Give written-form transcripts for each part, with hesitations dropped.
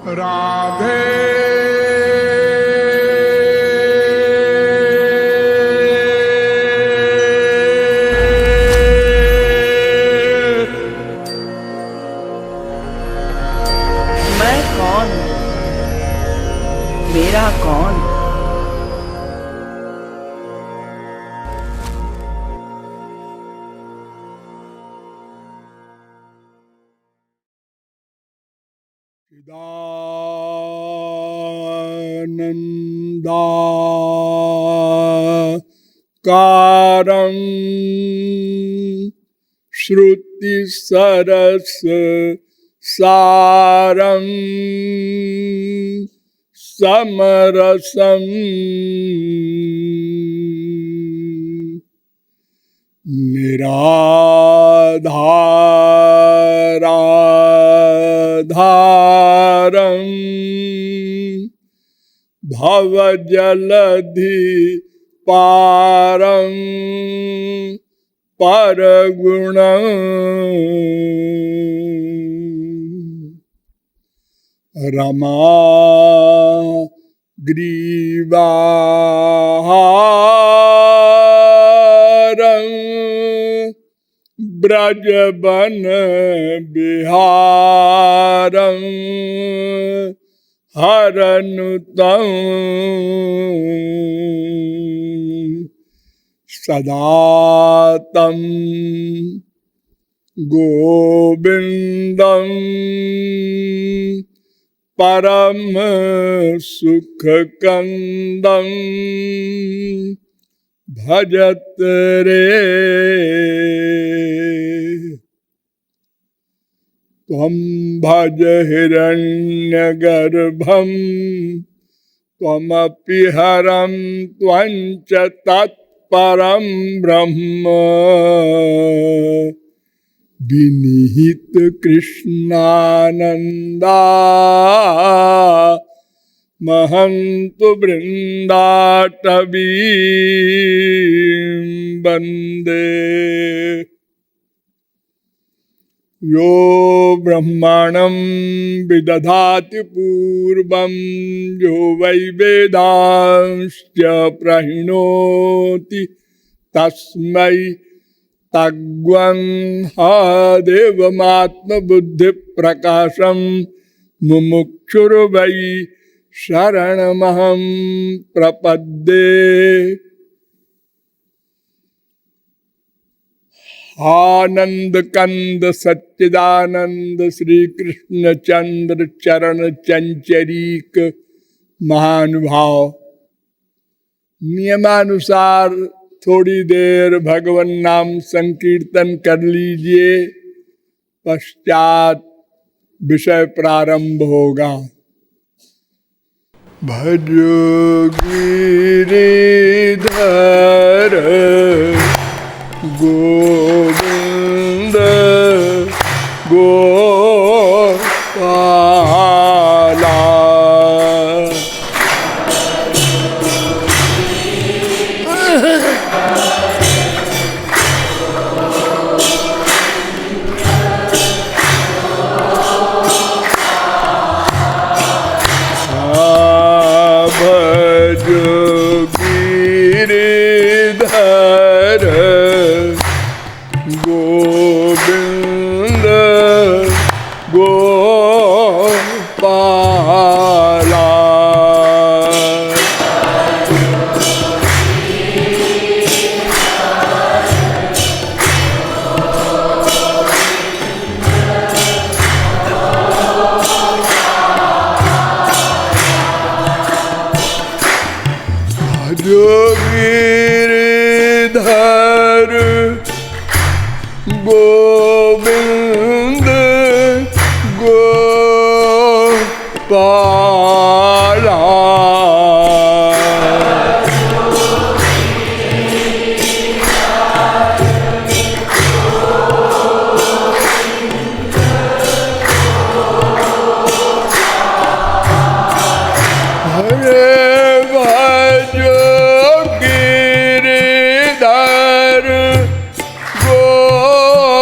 राधे मैं कौन, मेरा कौन। चिदानन्दाकारं श्रुति सरस सारं समरसं निराधाराधारं भवजलधि पारं परगुणं रमा ग्रीवाहारं ब्रजबन बिहारं हरनुतं सदा तं गोविन्दं परम सुखकन्दं भजत रे। त्वं भज हिरण्यगर्भं त्वमपि हरं त्वं च तत्परं ब्रह्म विनिहित कृष्णानन्दा महन्तु वृन्दाटवीं वन्दे। यो ब्रह्मणं विदधाति पूर्वं यो वै वेदांश्च प्रहिणोति तस्मै तग्वंहा देवमात्मबुद्धिप्रकाशं मुमुक्षुर्वै शरणमहं प्रपद्ये। आनंद कंद सच्चिदानंद श्री कृष्ण चंद्र चरण चंचरीक महानुभाव, नियमानुसार थोड़ी देर भगवन नाम संकीर्तन कर लीजिए, पश्चात विषय प्रारंभ होगा। भजो गिरिधर गोविंद गोपाला, भजो गिरिधर गोविंद गोपाला। भजो गिरिधर गोविंद गोपाला, हरे भजो गिरिधर गोविंद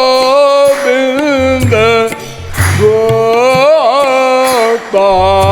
गोपाला।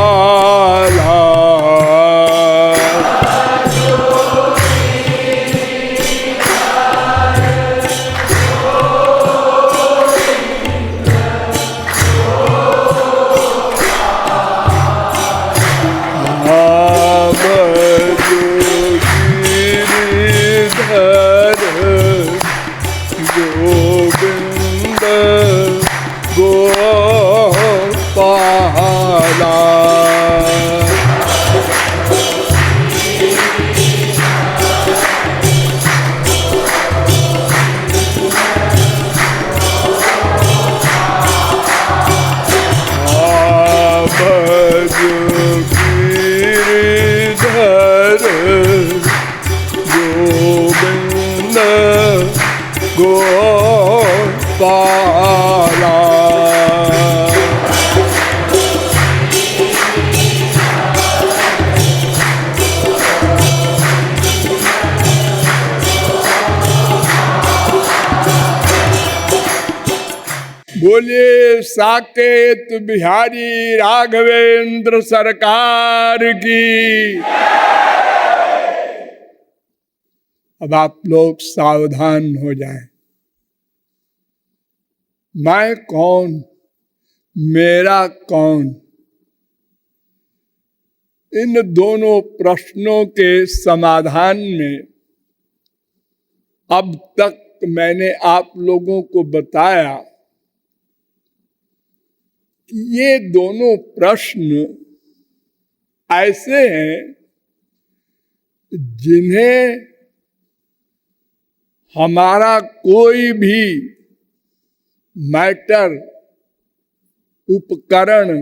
पाला। बोलिए साकेत बिहारी राघवेंद्र सरकार की। अब आप लोग सावधान हो जाएं। मैं कौन, मेरा कौन, इन दोनों प्रश्नों के समाधान में अब तक मैंने आप लोगों को बताया कि ये दोनों प्रश्न ऐसे हैं जिन्हें हमारा कोई भी मैटर, उपकरण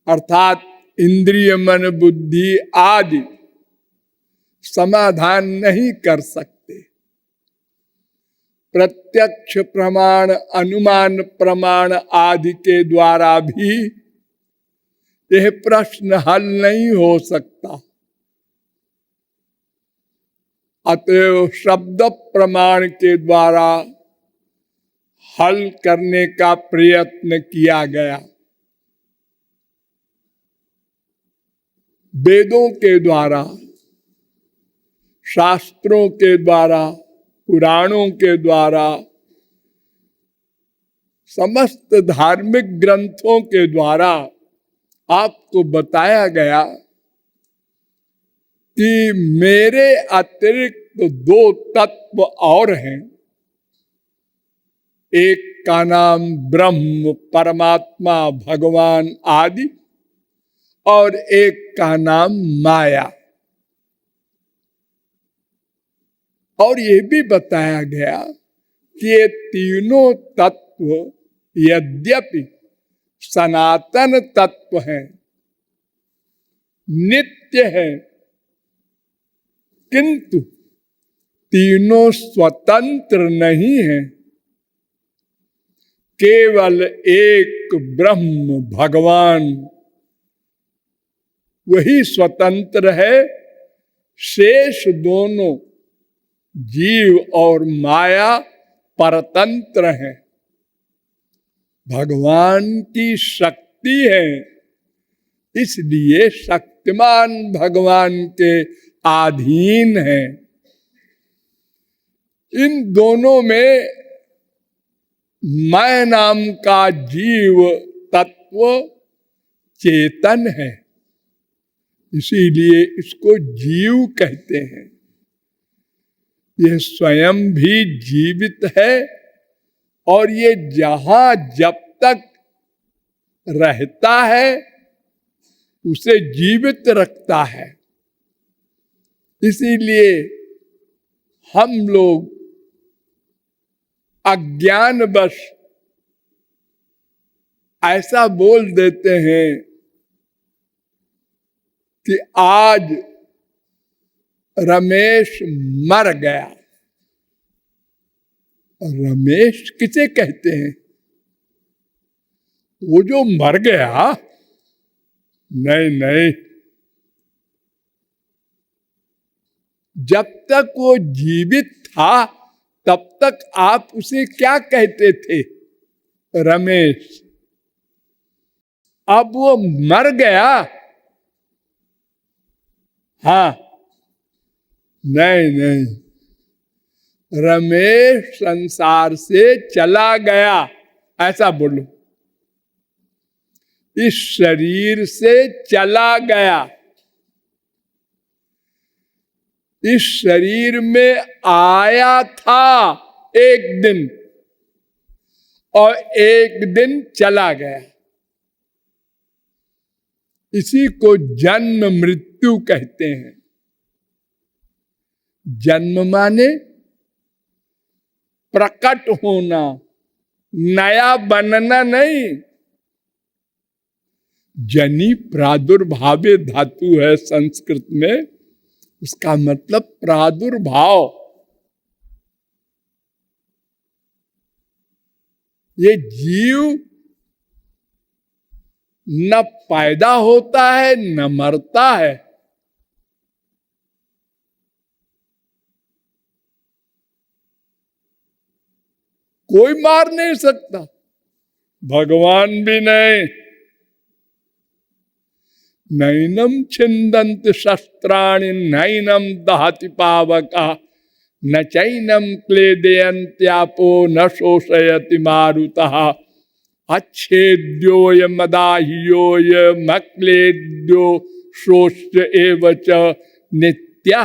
अर्थात इंद्रिय, मन, बुद्धि आदि समाधान नहीं कर सकते। प्रत्यक्ष प्रमाण, अनुमान प्रमाण आदि के द्वारा भी यह प्रश्न हल नहीं हो सकता। अतएव शब्द प्रमाण के द्वारा हल करने का प्रयत्न किया गया। वेदों के द्वारा, शास्त्रों के द्वारा, पुराणों के द्वारा, समस्त धार्मिक ग्रंथों के द्वारा आपको बताया गया कि मेरे अतिरिक्त दो तत्व और हैं। एक का नाम ब्रह्म, परमात्मा, भगवान आदि, और एक का नाम माया। और ये भी बताया गया कि ये तीनों तत्व यद्यपि सनातन तत्व हैं, नित्य हैं, किंतु तीनों स्वतंत्र नहीं हैं। केवल एक ब्रह्म भगवान वही स्वतंत्र है, शेष दोनों जीव और माया परतंत्र हैं। भगवान की शक्ति है, इसलिए शक्तिमान भगवान के अधीन है। इन दोनों में मैं नाम का जीव तत्व चेतन है, इसीलिए इसको जीव कहते हैं। यह स्वयं भी जीवित है और ये जहां जब तक रहता है उसे जीवित रखता है। इसीलिए हम लोग अज्ञानवश ऐसा बोल देते हैं कि आज रमेश मर गया। रमेश किसे कहते हैं? वो जो मर गया? नहीं नहीं, जब तक वो जीवित था तब तक आप उसे क्या कहते थे? रमेश। अब वो मर गया? हाँ, नहीं नहीं, रमेश संसार से चला गया, ऐसा बोलो। इस शरीर से चला गया। इस शरीर में आया था एक दिन और एक दिन चला गया। इसी को जन्म मृत्यु कहते हैं। जन्म माने प्रकट होना, नया बनना नहीं। जनि प्रादुर्भावे धातु है संस्कृत में, इसका मतलब प्रादुर्भाव। ये जीव न पैदा होता है न मरता है। कोई मार नहीं सकता, भगवान भी नहीं। नैनम छिंदन्ति शस्त्राणि नैनम दहति पावका न चैनम क्लेदयन्त्यापो न शोषयति मारुतः अच्छेद्योय मदाह्योय मक्लेद्यो शोष्य एव च नित्या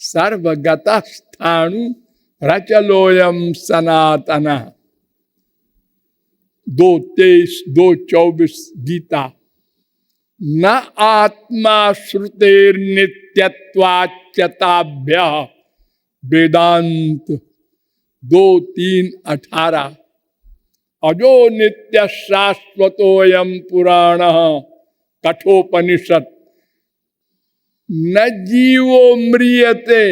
सर्वगतः स्थाणु रचलोयम सनातन। 2:23, 2:24 गीता। न आत्मा श्रुतेर नित्यत्वाच्यताभ्य वेदांत 2:3-18। अजो नित्य शाश्वतोयम पुराण कठोपनिषद। न जीवो म्रियते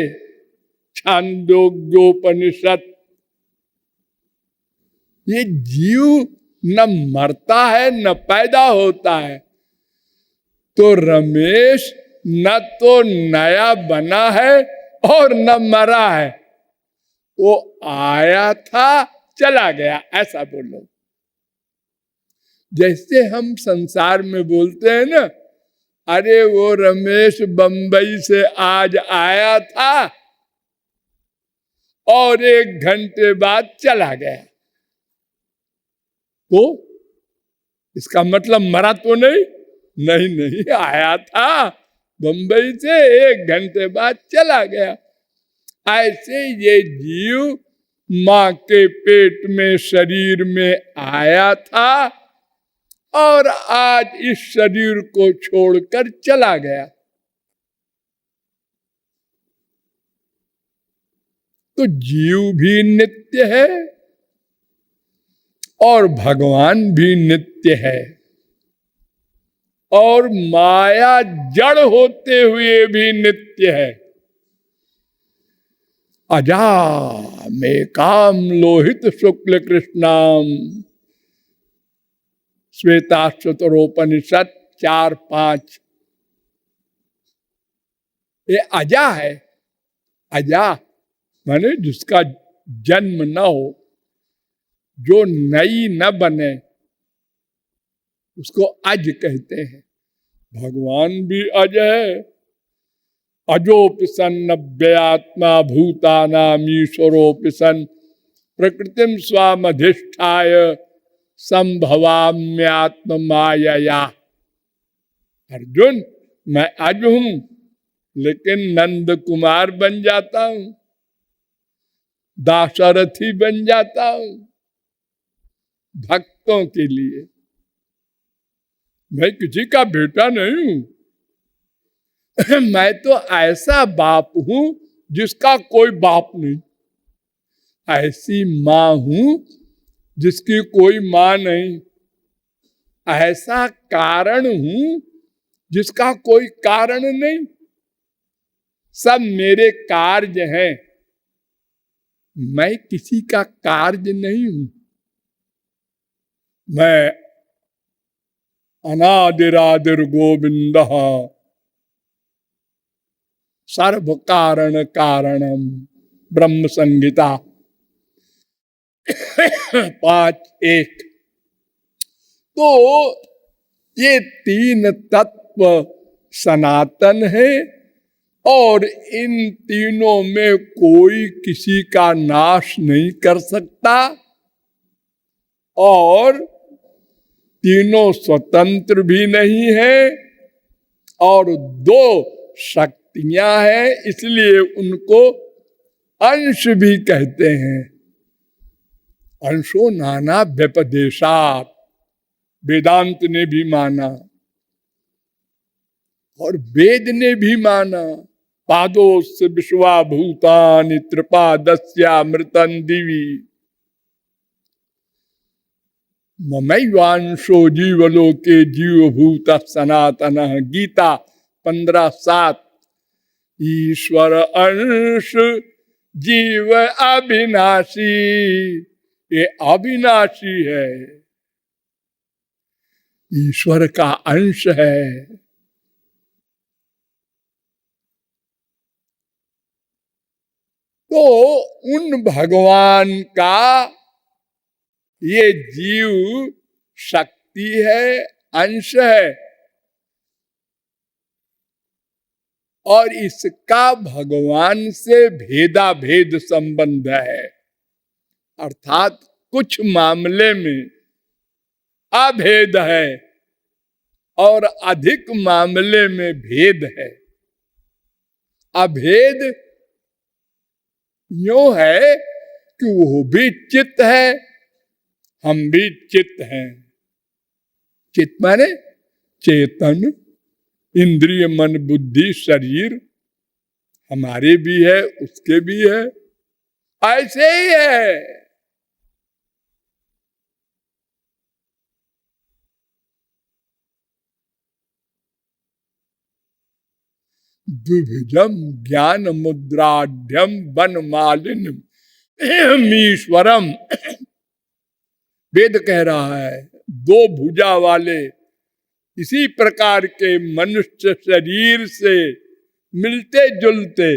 छांदोग्योपनिषद। ये जीव न मरता है न पैदा होता है। तो रमेश न तो नया बना है और न मरा है, वो आया था चला गया, ऐसा बोलो। जैसे हम संसार में बोलते हैं ना, अरे वो रमेश बंबई से आज आया था और 1 घंटे बाद चला गया, तो इसका मतलब मरा तो नहीं? नहीं, आया था बंबई से, 1 घंटे बाद चला गया। ऐसे ये जीव मां के पेट में शरीर में आया था और आज इस शरीर को छोड़कर चला गया। तो जीव भी नित्य है और भगवान भी नित्य है, और माया जड़ होते हुए भी नित्य है। अजा में काम लोहित शुक्ल कृष्णाम श्वेताश्वतरोपनिषद 4-5। ये अजा है। अजा माने जिसका जन्म न हो, जो नई न बने, उसको अज कहते हैं। भगवान भी अज है। अजोपि सन्न व्ययात्मा भूतानामीश्वरोपि सन् प्रकृतिम स्वामधिष्ठाय संभवाम्यात्म मायया। अर्जुन, मैं अज हूं लेकिन नंद कुमार बन जाता हूं, दाशरथी बन जाता हूं भक्तों के लिए। मैं किसी का बेटा नहीं हूं। मैं तो ऐसा बाप हूं जिसका कोई बाप नहीं, ऐसी मां हूं जिसकी कोई मां नहीं, ऐसा कारण हूं जिसका कोई कारण नहीं। सब मेरे कार्य हैं, मैं किसी का कार्य नहीं हूं। मैं अनादिरादिर गोविंदः सर्व कारण कारणम ब्रह्म संहिता 5:1। तो ये 3 तत्व सनातन है और इन तीनों में कोई किसी का नाश नहीं कर सकता, और तीनों स्वतंत्र भी नहीं है, और 2 शक्तियां हैं, इसलिए उनको अंश भी कहते हैं। अंशो नाना व्यपदेशात, वेदांत ने भी माना और वेद ने भी माना। पादोस्य विश्वाभूतानि त्रिपादस्यामृतं दिवि ममैवांशो जीवलोके जीवभूत सनातन। गीता 15:7। ईश्वर अंश जीव अविनाशी ये अविनाशी है, ईश्वर का अंश है। तो उन भगवान का ये जीव शक्ति है, अंश है, और इसका भगवान से भेदा भेद संबंध है। अर्थात कुछ मामले में अभेद है और अधिक मामले में भेद है। अभेद यूं है कि वो भी चित्त है, हम भी चित्त हैं। चित्त माने चेतन, इंद्रिय, मन, बुद्धि, शरीर हमारे भी है, उसके भी है, ऐसे ही है। द्विभुजम ज्ञान मुद्राढ्यम वनमालिन्यम ईश्वरम। वेद कह रहा है दो भुजा वाले इसी प्रकार के मनुष्य शरीर से मिलते जुलते,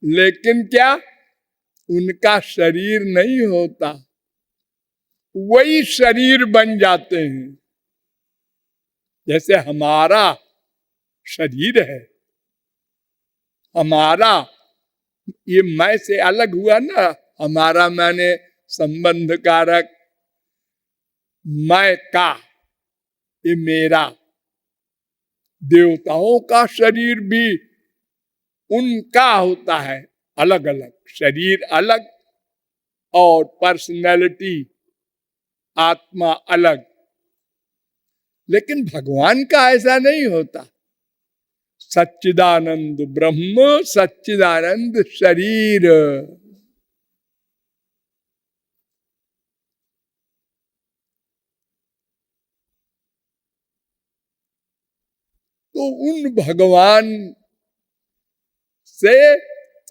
लेकिन क्या उनका शरीर नहीं होता, वही शरीर बन जाते हैं। जैसे हमारा शरीर है, हमारा ये मैं से अलग हुआ ना, हमारा माने संबंध कारक, मैं का, ये मेरा। देवताओं का शरीर भी उनका होता है, अलग अलग शरीर, अलग और पर्सनैलिटी, आत्मा अलग। लेकिन भगवान का ऐसा नहीं होता। सच्चिदानंद ब्रह्म, सच्चिदानंद शरीर। तो उन भगवान से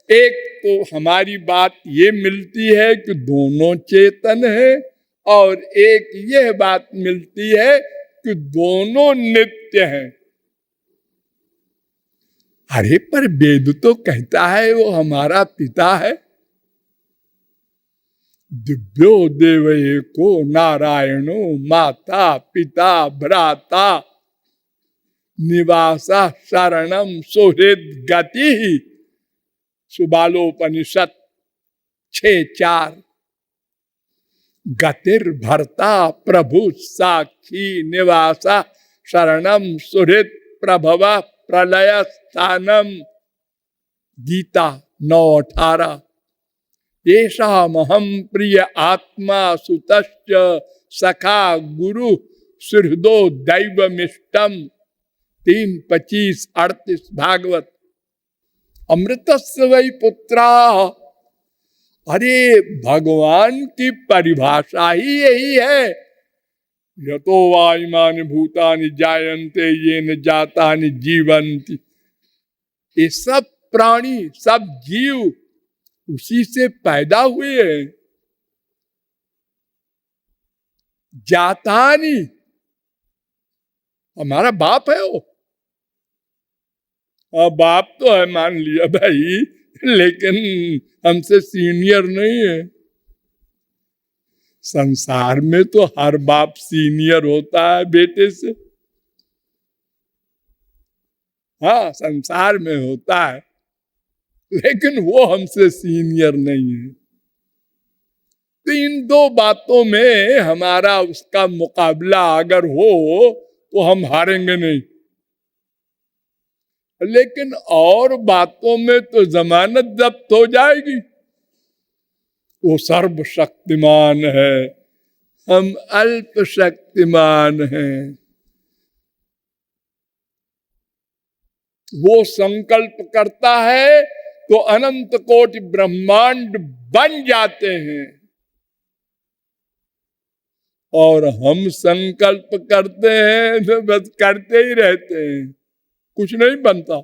एक तो हमारी बात ये मिलती है कि दोनों चेतन है, और एक यह बात मिलती है कि दोनों नित्य हैं। अरे पर वेद तो कहता है वो हमारा पिता है। दिव्यो देव एको नारायणो माता पिता भ्राता निवासा शरणम सुहृद गति। सुबालोपनिषद 6:4। गतिर भर्ता प्रभु साक्षी निवासा शरणम सुहृद प्रभव प्रलय स्थानम। गीता 9:18। येषा महम प्रिय आत्मा सुतश्च सखा गुरु सुहृदो दैवमिष्टम। 3:25-38 भागवत। अमृतस्य वै पुत्रा। अरे भगवान की परिभाषा ही यही है। यतो वा इमानि भूतानि जायन्ते येन जातानि जीवन्ति। ये सब प्राणी, सब जीव उसी से पैदा हुए हैं। जातानि हमारा बाप है वो। बाप तो है मान लिया भाई, लेकिन हमसे सीनियर नहीं है। संसार में तो हर बाप सीनियर होता है बेटे से। हाँ, संसार में होता है, लेकिन वो हमसे सीनियर नहीं है। तो इन दो बातों में हमारा उसका मुकाबला अगर हो तो हम हारेंगे नहीं, लेकिन और बातों में तो जमानत जब्त हो जाएगी। वो सर्वशक्तिमान है, हम अल्प शक्तिमान हैं। वो संकल्प करता है तो अनंत कोटि ब्रह्मांड बन जाते हैं, और हम संकल्प करते हैं तो बस करते ही रहते हैं, कुछ नहीं बनता।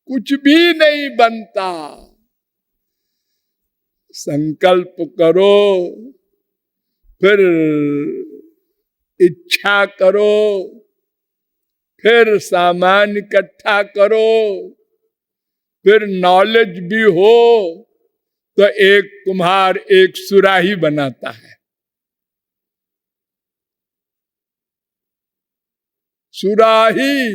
कुछ भी नहीं बनता। संकल्प करो, फिर इच्छा करो, फिर सामान इकट्ठा करो, फिर नॉलेज भी हो, तो एक कुम्हार एक सुराही बनाता है। सुराही।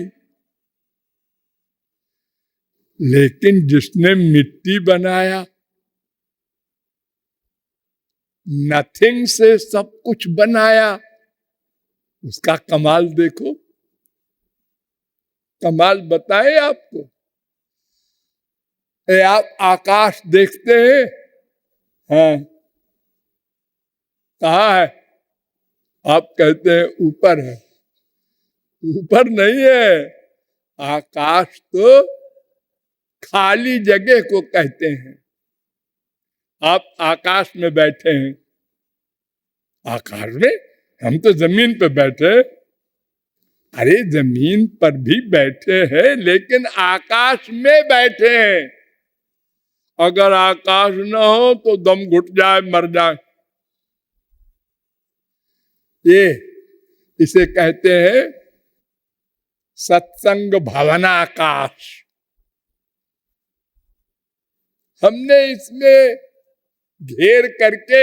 लेकिन जिसने मिट्टी बनाया, नथिंग से सब कुछ बनाया, उसका कमाल देखो। कमाल बताए आपको। आप आकाश देखते हैं? हाँ, कहाँ है? आप कहते हैं ऊपर है। ऊपर नहीं है। आकाश तो खाली जगह को कहते हैं। आप आकाश में बैठे हैं। आकाश में? हम तो जमीन पे बैठे। अरे जमीन पर भी बैठे हैं, लेकिन आकाश में बैठे हैं। अगर आकाश न हो तो दम घुट जाए, मर जाए। ये इसे कहते हैं सत्संग भवनाकाश। हमने इसमें घेर करके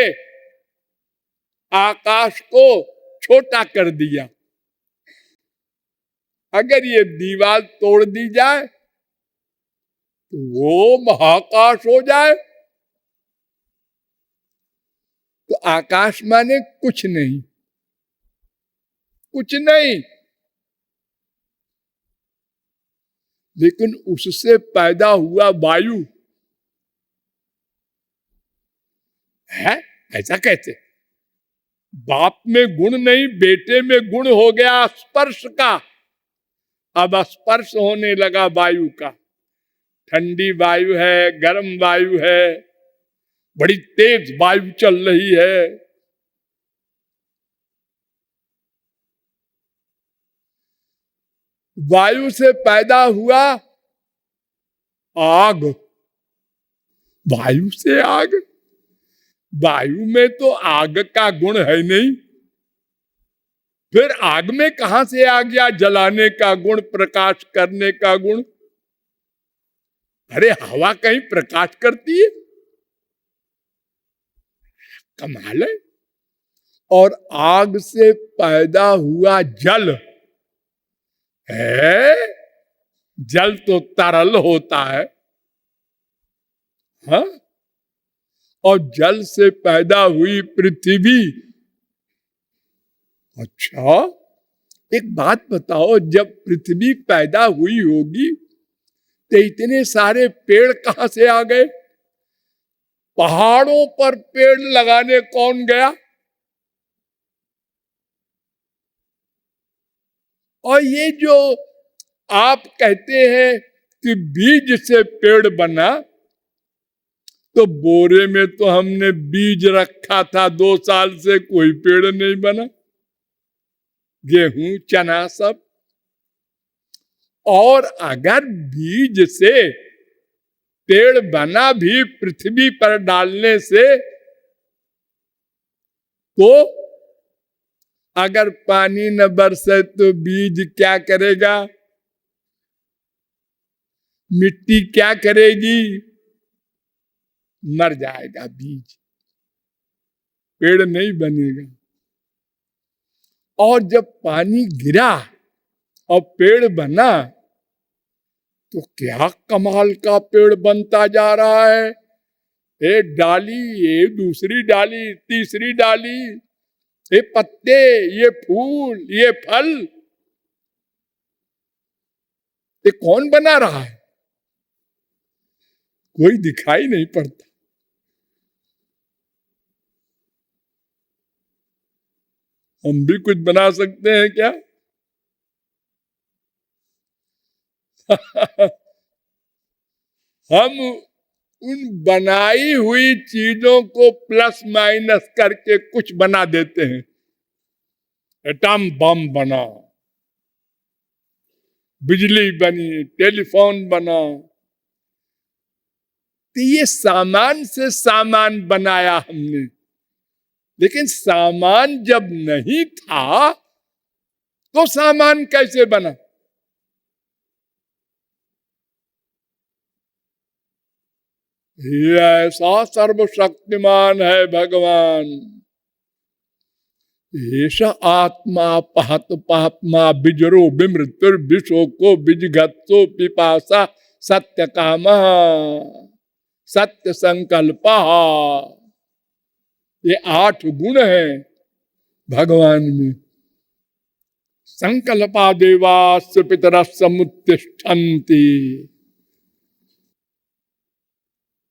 आकाश को छोटा कर दिया। अगर ये दीवार तोड़ दी जाए तो वो महाकाश हो जाए। तो आकाश माने कुछ नहीं, कुछ नहीं। लेकिन उससे पैदा हुआ वायु है। ऐसा कैसे? बाप में गुण नहीं, बेटे में गुण हो गया स्पर्श का। अब स्पर्श होने लगा वायु का। ठंडी वायु है, गर्म वायु है, बड़ी तेज वायु चल रही है। वायु से पैदा हुआ आग। वायु से आग। वायु में तो आग का गुण है नहीं, फिर आग में कहां से आ गया जलाने का गुण, प्रकाश करने का गुण? अरे हवा कहीं प्रकाश करती है? कमाल है। और आग से पैदा हुआ जल है। जल तो तरल होता है। हाँ? और जल से पैदा हुई पृथ्वी। अच्छा, एक बात बताओ, जब पृथ्वी पैदा हुई होगी तो इतने सारे पेड़ कहां से आ गए? पहाड़ों पर पेड़ लगाने कौन गया? और ये जो आप कहते हैं कि बीज से पेड़ बना, तो बोरे में तो हमने बीज रखा था 2 साल से, कोई पेड़ नहीं बना। गेहूं, चना सब। और अगर बीज से पेड़ बना भी पृथ्वी पर डालने से, तो अगर पानी न बरसे तो बीज क्या करेगा? मिट्टी क्या करेगी? मर जाएगा बीज, पेड़ नहीं बनेगा। और जब पानी गिरा और पेड़ बना, तो क्या कमाल का पेड़ बनता जा रहा है। एक डाली, ये दूसरी डाली, तीसरी डाली, ये पत्ते, ये फूल, ये फल। ये कौन बना रहा है? कोई दिखाई नहीं पड़ता। हम भी कुछ बना सकते हैं क्या? हम उन बनाई हुई चीजों को प्लस माइनस करके कुछ बना देते हैं। एटम बम बना, बिजली बनी, टेलीफोन बना, तो ये सामान से सामान बनाया हमने, लेकिन सामान जब नहीं था तो सामान कैसे बना? ये ऐसा सर्वशक्तिमान है भगवान। एष आत्मा पहत पापमा बिजरो विमृत्युर विशोको विजगत्सो पिपासा सत्य काम सत्य संकल्प। ये 8 गुण हैं भगवान में। संकल्पा देवास पितर समुत्तिष्ठन्ति,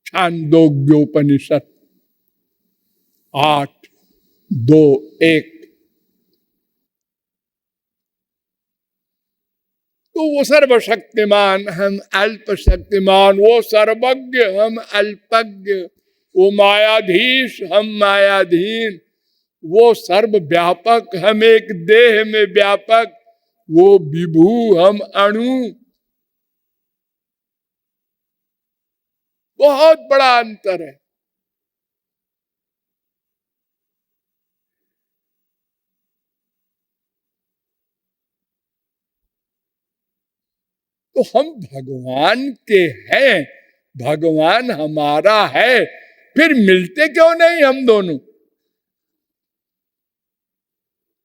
छांदोग्योपनिषद 8:2-1। तो वो सर्वशक्तिमान, हम अल्प शक्तिमान। वो सर्वज्ञ, हम अल्पज्ञ। वो मायाधीश, हम मायाधीन। वो सर्वव्यापक, हम एक देह में व्यापक। वो विभू, हम अणु। बहुत बड़ा अंतर है। तो हम भगवान के हैं, भगवान हमारा है, फिर मिलते क्यों नहीं हम दोनों?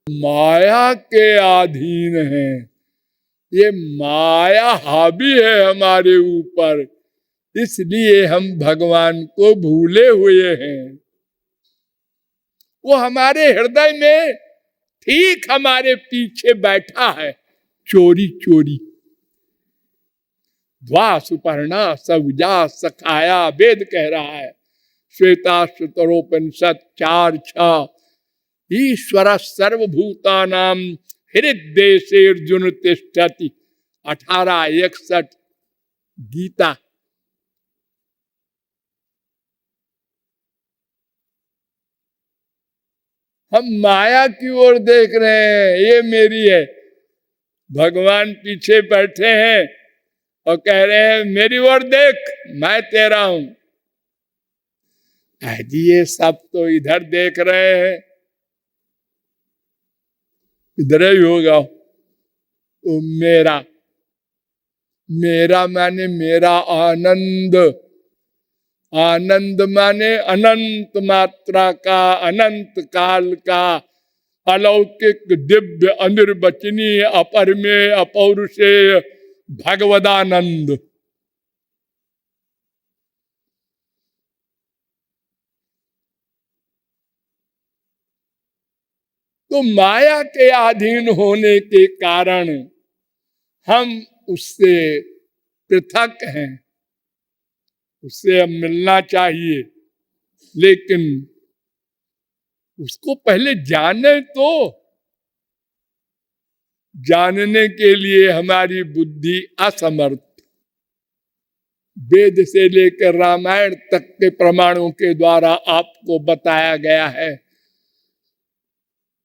माया के अधीन हैं। ये माया हावी है हमारे ऊपर, इसलिए हम भगवान को भूले हुए हैं। वो हमारे हृदय में ठीक हमारे पीछे बैठा है, चोरी चोरी। द्वा सुपर्णा सवजा सखाया, वेद कह रहा है। श्वेताश्वतरोपनिषद 4:6। ईश्वर सर्वभूतानां हृद्देशे अर्जुन तिष्ठति, 18:61 गीता। हम माया की ओर देख रहे हैं, ये मेरी है। भगवान पीछे बैठे हैं और कह रहे हैं मेरी ओर देख, मैं तेरा हूं। ये सब तो इधर देख रहे हैं, इधर ही होगा। तो मेरा, मेरा माने मेरा आनंद। आनंद माने अनंत मात्रा का, अनंत काल का, अलौकिक दिव्य अनिर्वचनीय अपरिमेय अपौरुषेय भगवदानंद। तो माया के अधीन होने के कारण हम उससे पृथक हैं। उससे अब मिलना चाहिए, लेकिन उसको पहले जाने तो। जानने के लिए हमारी बुद्धि असमर्थ। वेद से लेकर रामायण तक के प्रमाणों के द्वारा आपको बताया गया है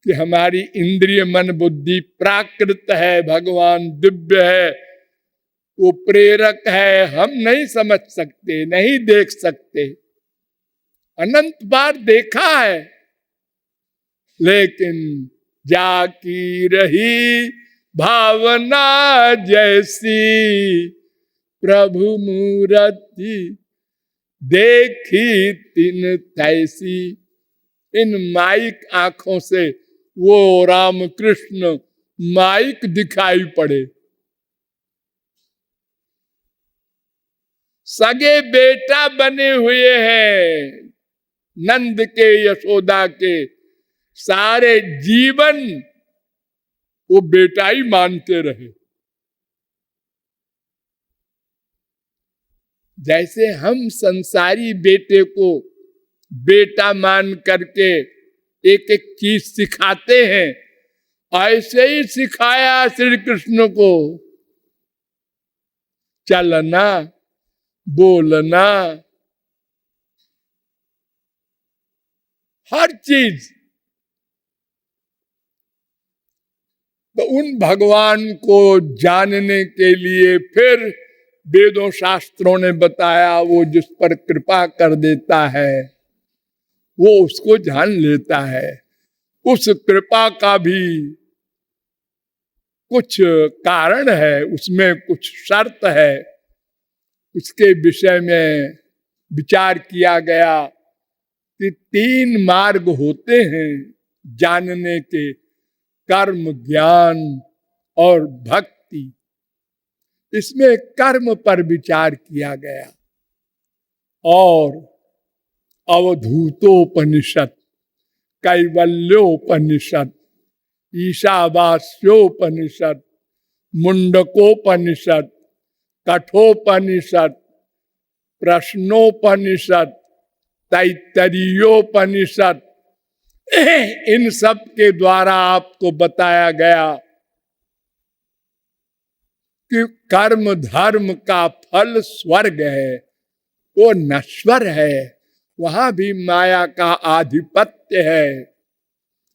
कि हमारी इंद्रिय मन बुद्धि प्राकृत है, भगवान दिव्य है, वो प्रेरक है। हम नहीं समझ सकते, नहीं देख सकते। अनंत बार देखा है, लेकिन जाकी रही भावना जैसी, प्रभु मूर्ति देखी तिन तैसी। इन माइक आंखों से वो राम कृष्ण माइक दिखाई पड़े। सगे बेटा बने हुए हैं नंद के, यशोदा के। सारे जीवन वो बेटा ही मानते रहे। जैसे हम संसारी बेटे को बेटा मान करके एक एक चीज सिखाते हैं, ऐसे ही सिखाया श्री कृष्ण को। चलना, बोलना, हर चीज। तो उन भगवान को जानने के लिए फिर वेदों शास्त्रों ने बताया, वो जिस पर कृपा कर देता है वो उसको जान लेता है। उस कृपा का भी कुछ कारण है, उसमें कुछ शर्त है। उसके विषय में विचार किया गया कि 3 मार्ग होते हैं जानने के, कर्म, ज्ञान और भक्ति। इसमें कर्म पर विचार किया गया। और अवधूतोपनिषद, कैवल्योपनिषद, ईशावास्योपनिषद, मुंडकोपनिषद, कठोपनिषद, प्रश्नोपनिषद, तैत्तरीयोपनिषद, इन सब के द्वारा आपको बताया गया कि कर्म धर्म का फल स्वर्ग है, वो नश्वर है। वहां भी माया का आधिपत्य है,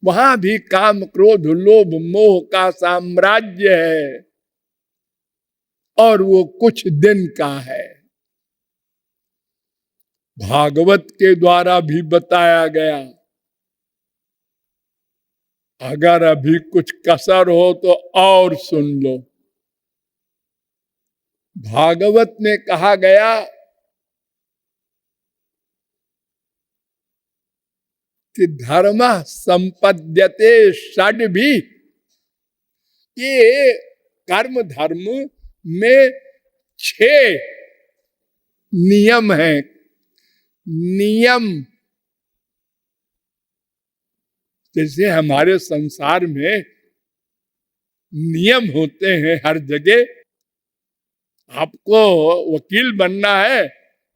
वहां भी काम क्रोध लोभ मोह का साम्राज्य है, और वो कुछ दिन का है। भागवत के द्वारा भी बताया गया। अगर अभी कुछ कसर हो तो और सुन लो। भागवत में कहा गया कि धर्म संपद्यते षड्भी। ये कर्म धर्म में 6 नियम हैं। नियम जैसे हमारे संसार में नियम होते हैं हर जगह। आपको वकील बनना है,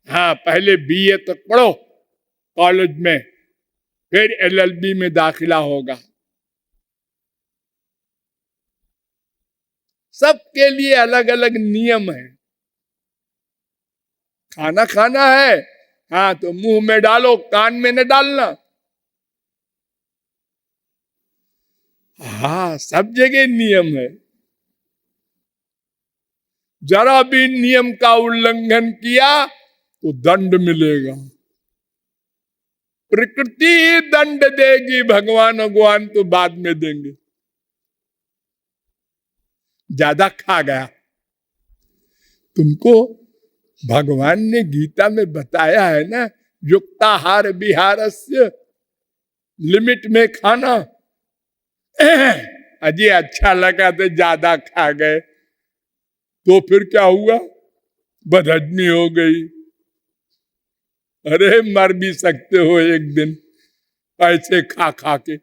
हाँ पहले बीए तक पढ़ो कॉलेज में, फिर एलएलबी में दाखिला होगा। सबके लिए अलग अलग नियम है। खाना खाना है, हाँ तो मुंह में डालो, कान में न डालना। हाँ सब जगह नियम है। जरा भी नियम का उल्लंघन किया तो दंड मिलेगा। प्रकृति ही दंड देगी, भगवान तो बाद में देंगे। ज्यादा खा गया, तुमको भगवान ने गीता में बताया है ना, युक्ताहार विहारस्य, लिमिट में खाना। अजी अच्छा लगा तो ज्यादा खा गए तो फिर क्या हुआ, बदहजमी हो गई। अरे मर भी सकते हो एक दिन ऐसे खा खा के।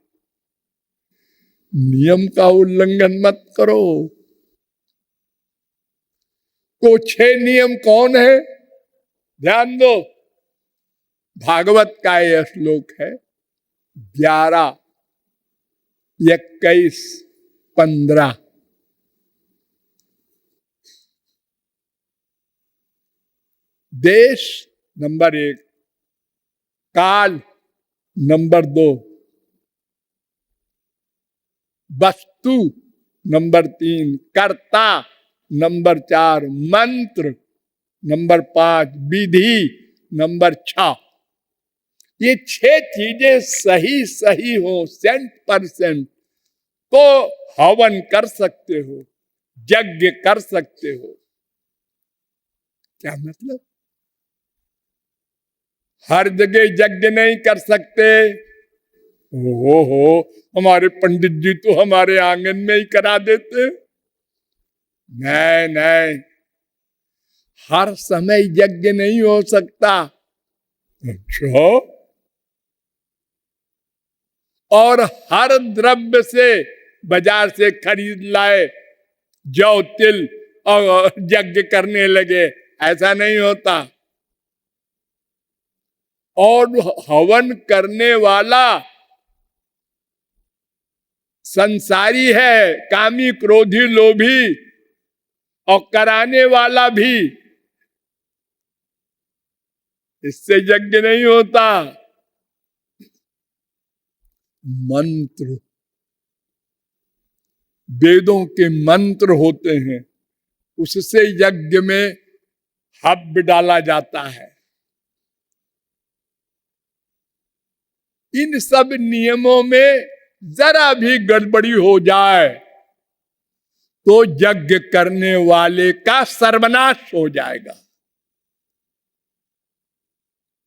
नियम का उल्लंघन मत करो। तो 6 नियम कौन है, ध्यान दो। भागवत का यह श्लोक है 11, 21, 15। देश नंबर 1, काल नंबर 2, वस्तु नंबर 3, कर्ता नंबर 4, मंत्र नंबर 5, विधि नंबर 6। ये 6 चीजें सही सही हो 100% तो हवन कर सकते हो, यज्ञ कर सकते हो। क्या मतलब, हर जगह यज्ञ नहीं कर सकते। हो हमारे पंडित जी तो हमारे आंगन में ही करा देते। नहीं नहीं, हर समय यज्ञ नहीं हो सकता। अच्छा, और हर द्रव्य से बाजार से खरीद लाए जौ तिल और यज्ञ करने लगे, ऐसा नहीं होता। और हवन करने वाला संसारी है, कामी क्रोधी लोभी, और कराने वाला भी, इससे यज्ञ नहीं होता। मंत्र, वेदों के मंत्र होते हैं, उससे यज्ञ में हब डाला जाता है। इन सब नियमों में जरा भी गड़बड़ी हो जाए तो यज्ञ करने वाले का सर्वनाश हो जाएगा,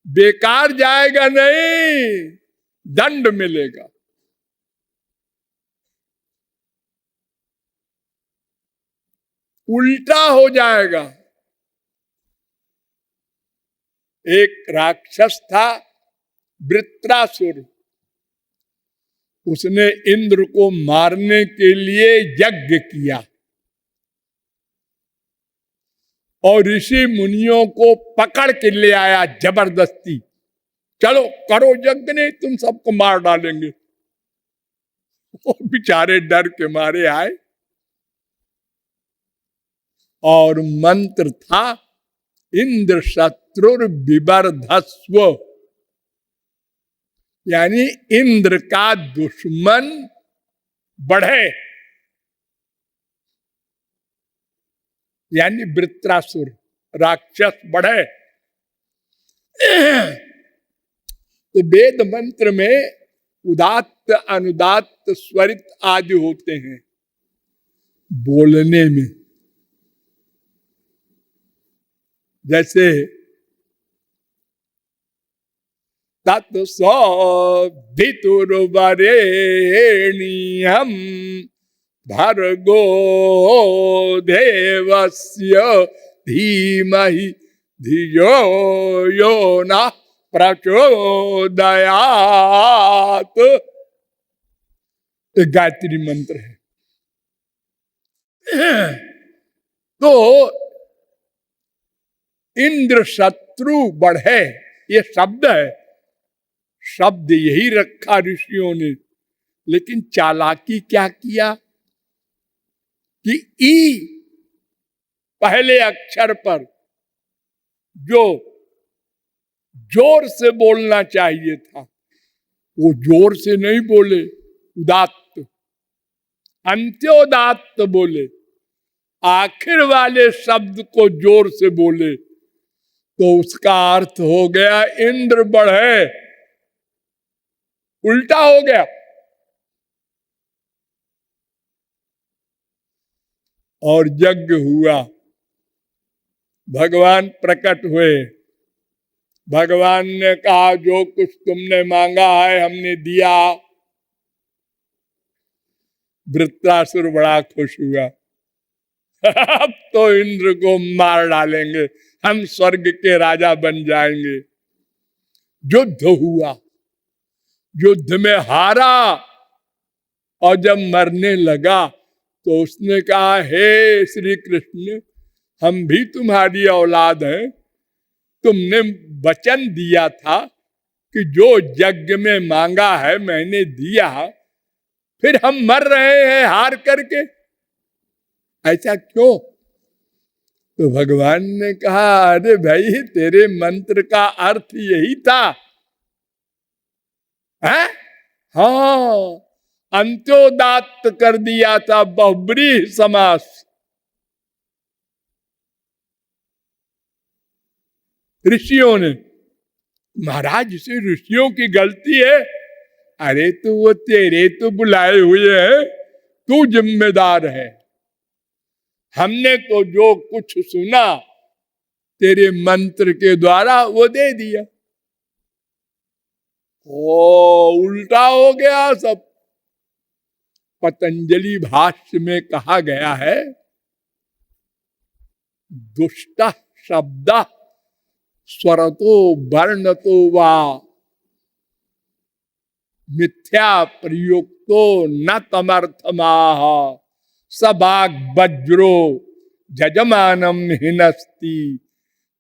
बेकार जाएगा नहीं, दंड मिलेगा। उल्टा हो जाएगा। एक राक्षस था वृत्रासुर, उसने इंद्र को मारने के लिए यज्ञ किया और ऋषि मुनियों को पकड़ के ले आया जबरदस्ती, चलो करो यज्ञ, नहीं तुम सबको मार डालेंगे। वो बेचारे डर के मारे आए और मंत्र था इंद्र शत्रुर विवर्धस्व, यानी इंद्र का दुश्मन बढ़े, यानी वृत्रासुर राक्षस बढ़े। तो वेद मंत्र में उदात्त अनुदात्त स्वरित आदि होते हैं बोलने में। जैसे तत्सवितुर्वरेण्यं भर्गो देवस्य धीमहि धियो यो नः प्रचोदयात्। गायत्री मंत्र है। तो इंद्र शत्रु बढ़े ये शब्द है, शब्द यही रखा ऋषियों ने, लेकिन चालाकी क्या किया कि ई पहले अक्षर पर जो जोर से बोलना चाहिए था वो जोर से नहीं बोले, उदात्त अंत्योदात्त बोले, आखिर वाले शब्द को जोर से बोले, तो उसका अर्थ हो गया इंद्र बढ़े, उल्टा हो गया। और यज्ञ हुआ, भगवान प्रकट हुए, भगवान ने कहा जो कुछ तुमने मांगा है हमने दिया। वृत्रासुर बड़ा खुश हुआ, अब तो इंद्र को मार डालेंगे, हम स्वर्ग के राजा बन जाएंगे। युद्ध हुआ, युद्ध में हारा और जब मरने लगा तो उसने कहा हे श्री कृष्ण, हम भी तुम्हारी औलाद हैं, तुमने वचन दिया था कि जो यज्ञ में मांगा है मैंने दिया, फिर हम मर रहे हैं हार करके, ऐसा क्यों? तो भगवान ने कहा अरे भाई तेरे मंत्र का अर्थ यही था है? हाँ, अंत्योदात्त कर दिया था, बहुब्रीहि समास। ऋषियों ने, महाराज इसे ऋषियों की गलती है। अरे तो वो तेरे तो बुलाए हुए हैं, तू जिम्मेदार है। हमने तो जो कुछ सुना तेरे मंत्र के द्वारा वो दे दिया। ओ उल्टा हो गया सब। पतंजलि भाष्य में कहा गया है दुष्ट शब्द स्वरतो वर्णतो वा मिथ्या प्रयुक्तो न तमर्थमाह सबाग वज्रो जजमानम हिनस्ति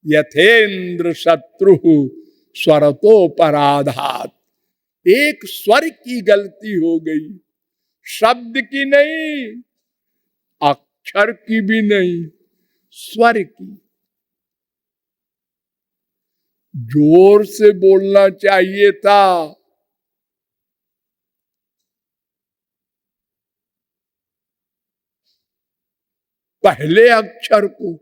यथेन्द्र शत्रु स्वरतो पराधात। एक स्वर की गलती हो गई, शब्द की नहीं, अक्षर की भी नहीं, स्वर की। जोर से बोलना चाहिए था, पहले अक्षर को,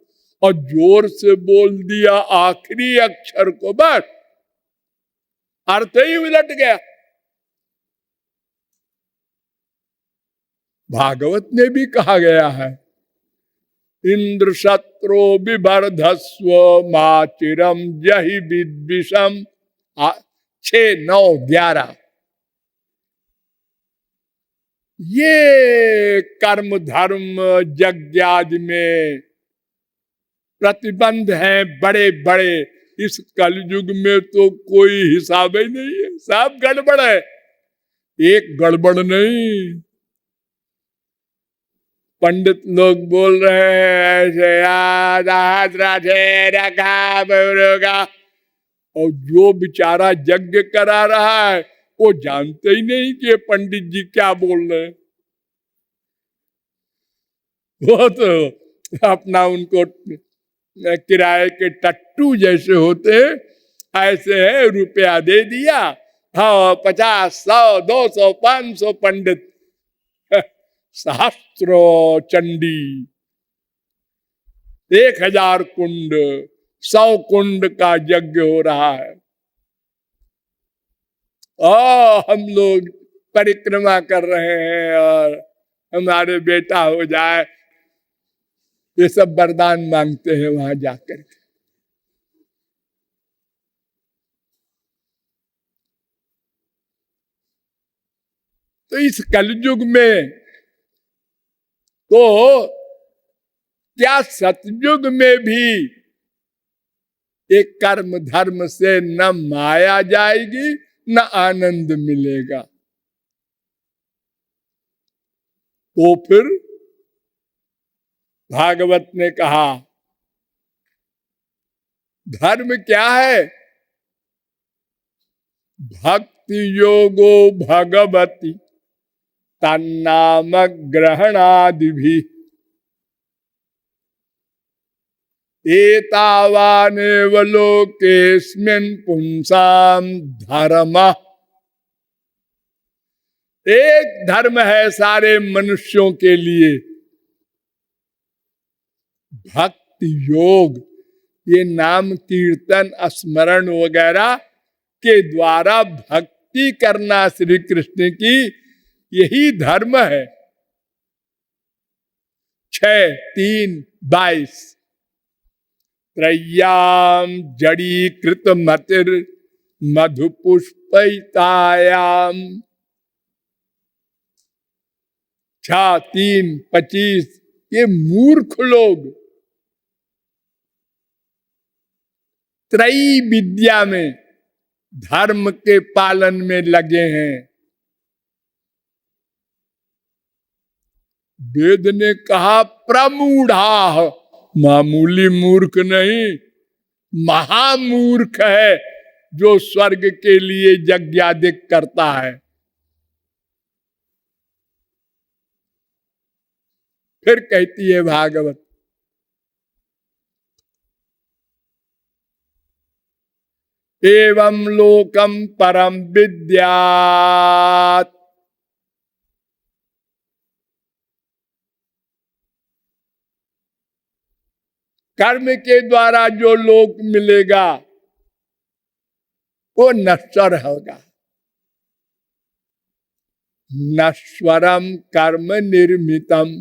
और जोर से बोल दिया आखिरी अक्षर को, बस अर्थ ही उलट गया। भागवत में भी कहा गया है, इंद्र शत्रु विवर्धस्व माचिरम जहि विद्विषम 6, 9, 11। ये कर्म धर्म यज्ञादि में प्रतिबंध हैं बड़े बड़े। इस कलयुग में तो कोई हिसाब ही नहीं है, सब गड़बड़ है, एक गड़बड़ नहीं। पंडित लोग बोल रहे हैं ऐसे राधे रखा का, और जो बेचारा यज्ञ करा रहा है वो जानते ही नहीं कि पंडित जी क्या बोल रहे हैं। वो तो अपना उनको किराए के टट्टू जैसे होते ऐसे है, रुपया दे दिया, हाँ 50, 100, 200, 500 पंडित, सहस्त्र चंडी, 1000 कुंड, 100 कुंड का यज्ञ हो रहा है। हम लोग परिक्रमा कर रहे हैं और हमारे बेटा हो जाए, ये सब वरदान मांगते हैं वहां जाकर। तो इस कलयुग में तो क्या सतयुग में भी एक कर्म धर्म से न माया जाएगी न आनंद मिलेगा। तो फिर भागवत ने कहा धर्म क्या है? भक्ति योगो भगवती तन्नाम ग्रहणादि भी एतावानेव लोकेस्मिन् पुंसाम धर्म। एक धर्म है सारे मनुष्यों के लिए, भक्ति योग। ये नाम कीर्तन स्मरण वगैरह के द्वारा भक्ति करना श्री कृष्ण की, यही धर्म है। 6:3-22 त्रय्याम जड़ीकृत मतिर मधुपुष्पितायाम 6:3-25। ये मूर्ख लोग त्रयी विद्या में धर्म के पालन में लगे हैं। वेद ने कहा प्रमूढ़ा, मामूली मूर्ख नहीं, महामूर्ख है जो स्वर्ग के लिए यज्ञादिक करता है। फिर कहती है भागवत, एवं लोकम परम विद्यात् कर्म के द्वारा जो लोक मिलेगा वो नश्वर होगा। नश्वरम कर्म निर्मितम।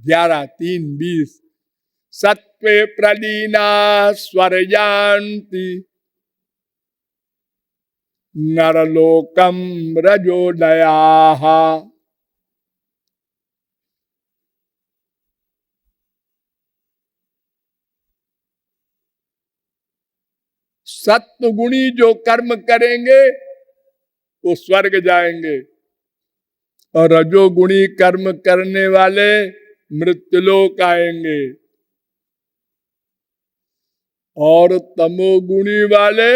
ग्यारह 3:20 सत्वे प्रलीना स्वर्यांति नरलोकम रजोदयाः। सत्वगुणी जो कर्म करेंगे वो स्वर्ग जाएंगे, और रजोगुणी कर्म करने वाले मृत्युलोक आएंगे, और तमोगुणी वाले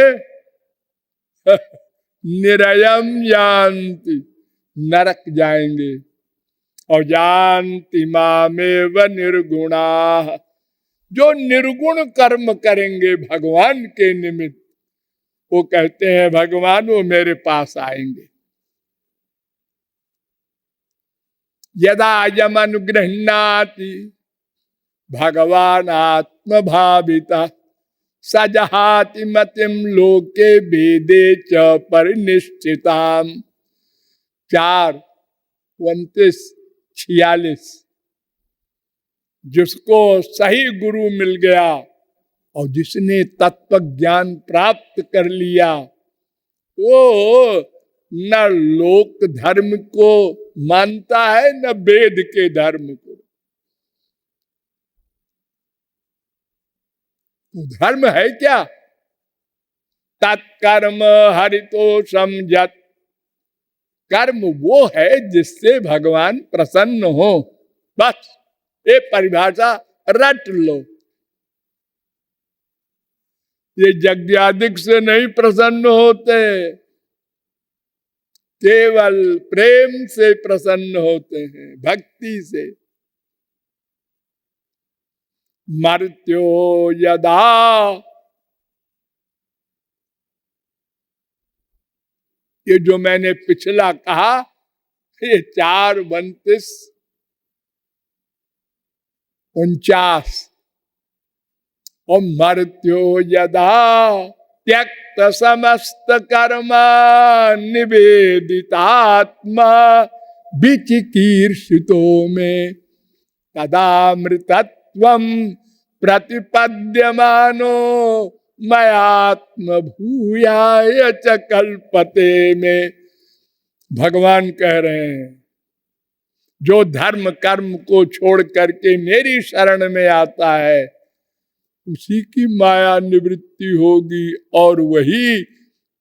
निरयम यान्ति नरक जाएंगे। और जानति मामेव निर्गुणा, जो निर्गुण कर्म करेंगे भगवान के निमित्त, वो कहते हैं भगवान वो मेरे पास आएंगे। यदा यमनुगृह्णाति भगवान आत्म भाविता सजहाति मतिम लोके वेदे च परिनिष्ठिताम। 4:29-46। जिसको सही गुरु मिल गया और जिसने तत्व ज्ञान प्राप्त कर लिया, वो न लोक धर्म को मानता है न वेद के धर्म को। तो धर्म है क्या? तत्कर्म हरितो समझत। कर्म वो है जिससे भगवान प्रसन्न हो। बस ये परिभाषा रट लो। ये यज्ञादिक से नहीं प्रसन्न होते, केवल प्रेम से प्रसन्न होते हैं, भक्ति से। मर्त्यो यदा, ये जो मैंने पिछला कहा, ये 4:29-49। और मर्त्यो यदा त्यक्त समस्त कर्मा निवेदितात्मा विचिकीर्षितो में तदामृतत्वम प्रतिपद्यमानो मयात्म भूयाय च कल्पते में। भगवान कह रहे हैं, जो धर्म कर्म को छोड़ करके मेरी शरण में आता है, उसी की माया निवृत्ति होगी और वही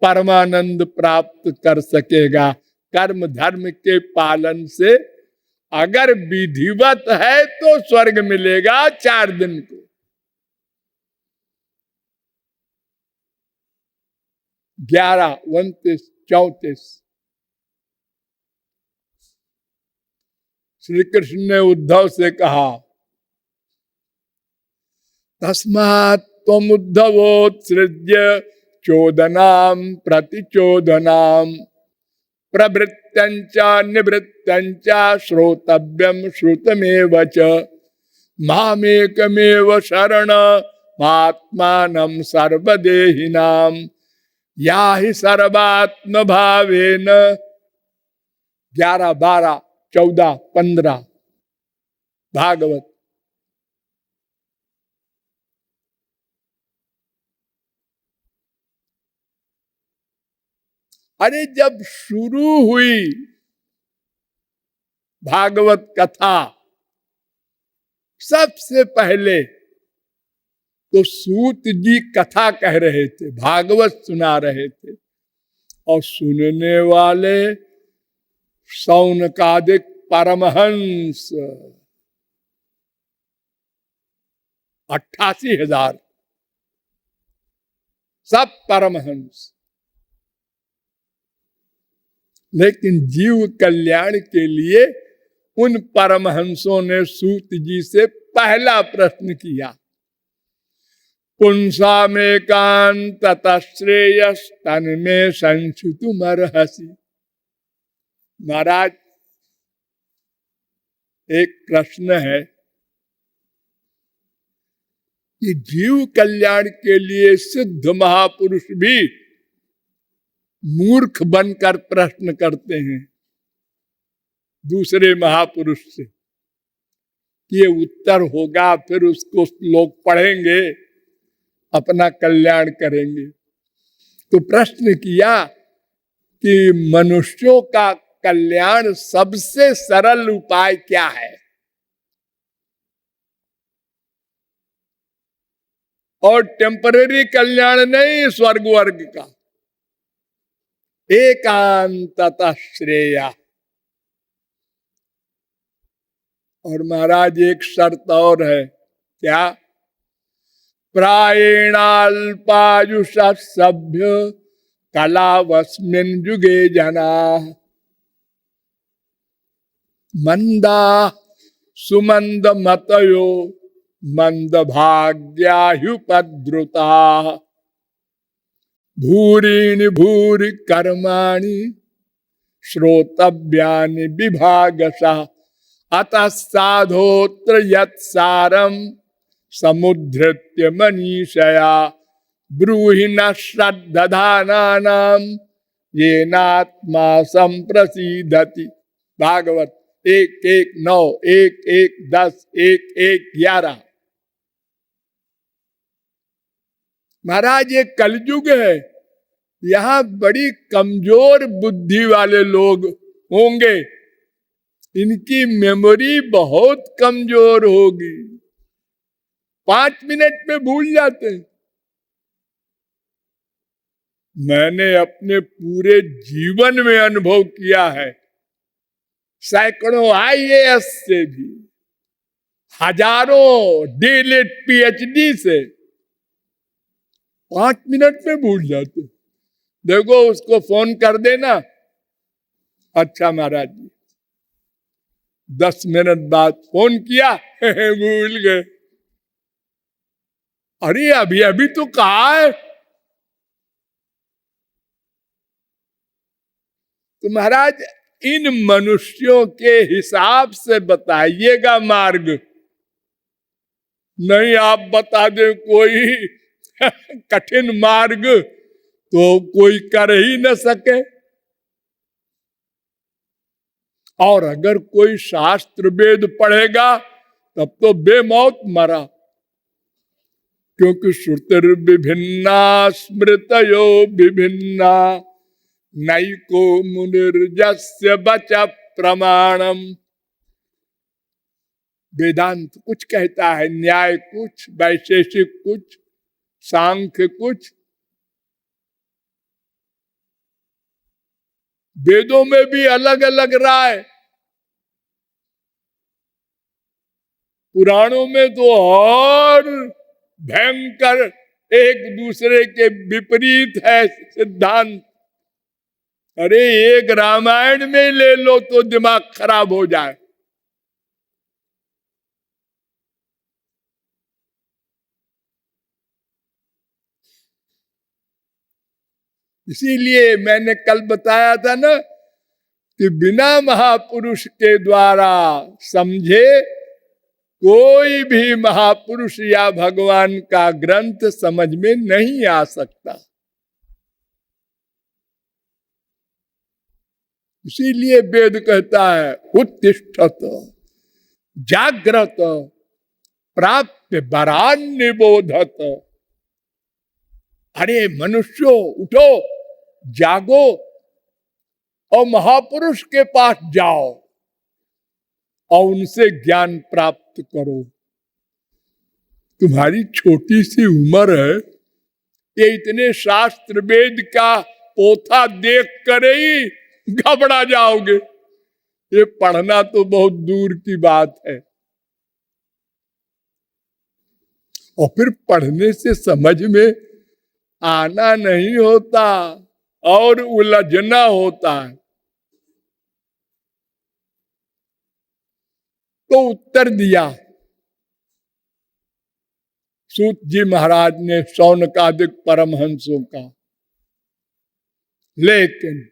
परमानंद प्राप्त कर सकेगा। कर्म धर्म के पालन से अगर विधिवत है तो स्वर्ग मिलेगा 4 दिन को। 11:29-34। श्री कृष्ण ने उद्धव से कहा, तस्मात् त्वम् उद्धवोत्सृज्य चोदनाम प्रतिचोदनाम प्रवृत्त्यंच निवृत्त्यंच श्रोतव्यम श्रुतमेव च मामेकमेव शरणमात्मानं सर्वदेहिनां याहि सर्वात्म भावेन। 11, 12, 14, 15 भागवत। अरे जब शुरू हुई भागवत कथा, सबसे पहले तो सूत जी कथा कह रहे थे, भागवत सुना रहे थे, और सुनने वाले शौनकादिक परमहंस 88,000 सब परमहंस। लेकिन जीव कल्याण के लिए उन परमहंसों ने सूत जी से पहला प्रश्न किया, पुंसा में कांत तश्रेयस तन में संशुतुमर्हसि। महाराज, एक प्रश्न है कि जीव कल्याण के लिए सिद्ध महापुरुष भी मूर्ख बनकर प्रश्न करते हैं दूसरे महापुरुष से। ये उत्तर होगा, फिर उसको लोग पढ़ेंगे, अपना कल्याण करेंगे। तो प्रश्न किया कि मनुष्यों का कल्याण सबसे सरल उपाय क्या है? और टेम्परेरी कल्याण नहीं, स्वर्ग वर्ग का। एकांततः श्रेया। और महाराज एक शर्त और है, क्या? प्रायेणाल्पायुष सभ्य कलावस्मिन् युगे जना मंदा सुमंद मतयो मंद भाग्याहुपद्रुता भूरीनि भूरि कर्माणि श्रोतव्यानि विभागशः अतः साधोत्र यत्सारम समुद्धृत्य मनीषया ब्रूहि न श्रद्धानानाम येनात्मा संप्रसीदति। भागवत 1:1:9, 1:1:10, 1:1:11। महाराज ये कलयुग है, यहां बड़ी कमजोर बुद्धि वाले लोग होंगे, इनकी मेमोरी बहुत कमजोर होगी, 5 मिनट में भूल जाते हैं। मैंने अपने पूरे जीवन में अनुभव किया है, सैकड़ों IAS से भी, हजारों डीलिट PhD से 5 मिनट में भूल जाते। देखो उसको फोन कर देना, अच्छा महाराज जी, 10 मिनट बाद फोन किया भूल गए। अरे अभी अभी तो कहा है। तो महाराज इन मनुष्यों के हिसाब से बताइएगा मार्ग, नहीं आप बता दे कोई कठिन मार्ग तो कोई कर ही न सके। और अगर कोई शास्त्र वेद पढ़ेगा तब तो बेमौत मरा, क्योंकि श्रुतिर विभिन्ना स्मृतयो विभिन्ना नैको मुनिर्जस्य बच प्रमाणम। वेदांत कुछ कहता है, न्याय कुछ, वैशेषिक कुछ, सांख्य कुछ। वेदों में भी अलग अलग राय, पुराणों में तो और भयंकर एक दूसरे के विपरीत है सिद्धांत। अरे एक रामायण में ले लो तो दिमाग खराब हो जाए। इसीलिए मैंने कल बताया था ना कि बिना महापुरुष के द्वारा समझे कोई भी महापुरुष या भगवान का ग्रंथ समझ में नहीं आ सकता। इसीलिए वेद कहता है उत्तिष्ठत जाग्रत प्राप्य वरान निबोधत। अरे मनुष्यो उठो, जागो और महापुरुष के पास जाओ और उनसे ज्ञान प्राप्त करो। तुम्हारी छोटी सी उम्र है, ये इतने शास्त्र वेद का पोथा देख कर ही घबरा जाओगे। ये पढ़ना तो बहुत दूर की बात है। और फिर पढ़ने से समझ में आना नहीं होता और उलझना होता है। तो उत्तर दिया सूत जी महाराज ने शौनकादिक परमहंसों का, लेकिन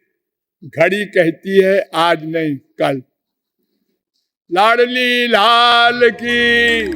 घड़ी कहती है आज नहीं कल। लाडली लाल की